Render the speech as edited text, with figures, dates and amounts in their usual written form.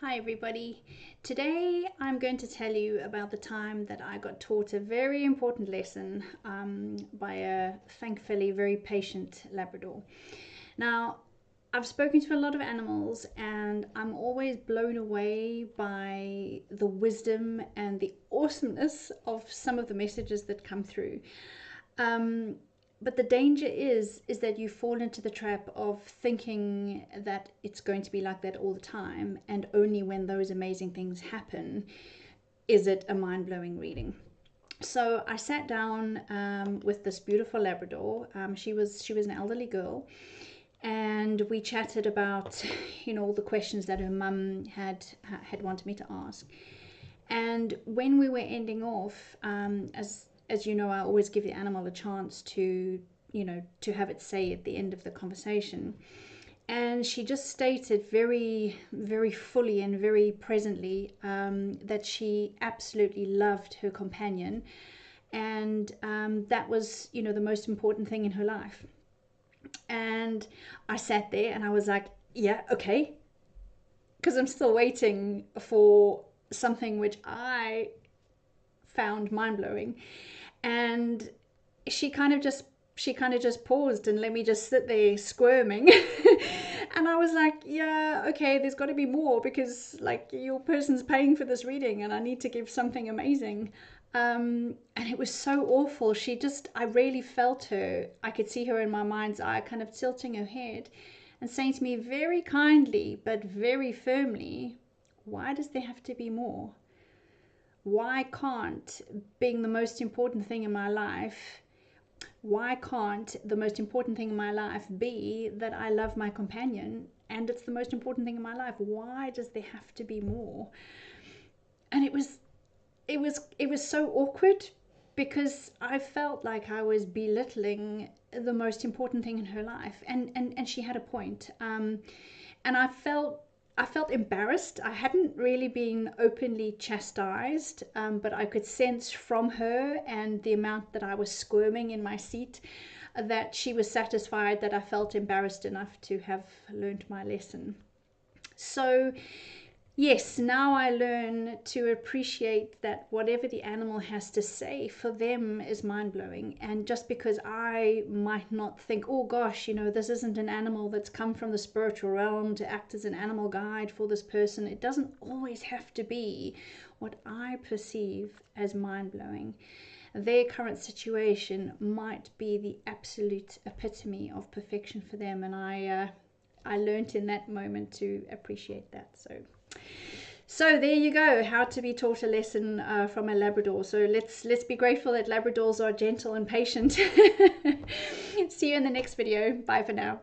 Hi everybody. Today I'm going to tell you about the time that I got taught a very important lesson by a thankfully very patient Labrador. Now, I've spoken to a lot of animals and I'm always blown away by the wisdom and the awesomeness of some of the messages that come through. But the danger is that you fall into the trap of thinking that it's going to be like that all the time, and only when those amazing things happen is it a mind-blowing reading. So I sat down with this beautiful Labrador. She was an elderly girl, and we chatted about all the questions that her mum had wanted me to ask. And when we were ending off, as you know, I always give the animal a chance to have it say at the end of the conversation. And she just stated very, very fully and very presently that she absolutely loved her companion. And that was, the most important thing in her life. And I sat there and I was like, yeah, okay. Because I'm still waiting for something which I found mind-blowing. And she kind of just paused and let me just sit there squirming. And I was like, yeah, okay, there's got to be more, because like your person's paying for this reading and I need to give something amazing. And it was so awful. I really felt her. I could see her in my mind's eye kind of tilting her head and saying to me very kindly but very firmly, why does there have to be more? Why can't being the most important thing in my life, why can't the most important thing in my life be that I love my companion and it's the most important thing in my life? Why does there have to be more? And it was so awkward, because I felt like I was belittling the most important thing in her life, and she had a point. And I felt embarrassed. I hadn't really been openly chastised, but I could sense from her and the amount that I was squirming in my seat that she was satisfied that I felt embarrassed enough to have learned my lesson. So yes, now I learn to appreciate that whatever the animal has to say for them is mind-blowing. And just because I might not think, oh gosh, this isn't an animal that's come from the spiritual realm to act as an animal guide for this person, it doesn't always have to be what I perceive as mind-blowing. Their current situation might be the absolute epitome of perfection for them, and I learned in that moment to appreciate that. So there you go, how to be taught a lesson from a Labrador. So let's be grateful that Labradors are gentle and patient. See you in the next video. Bye for now.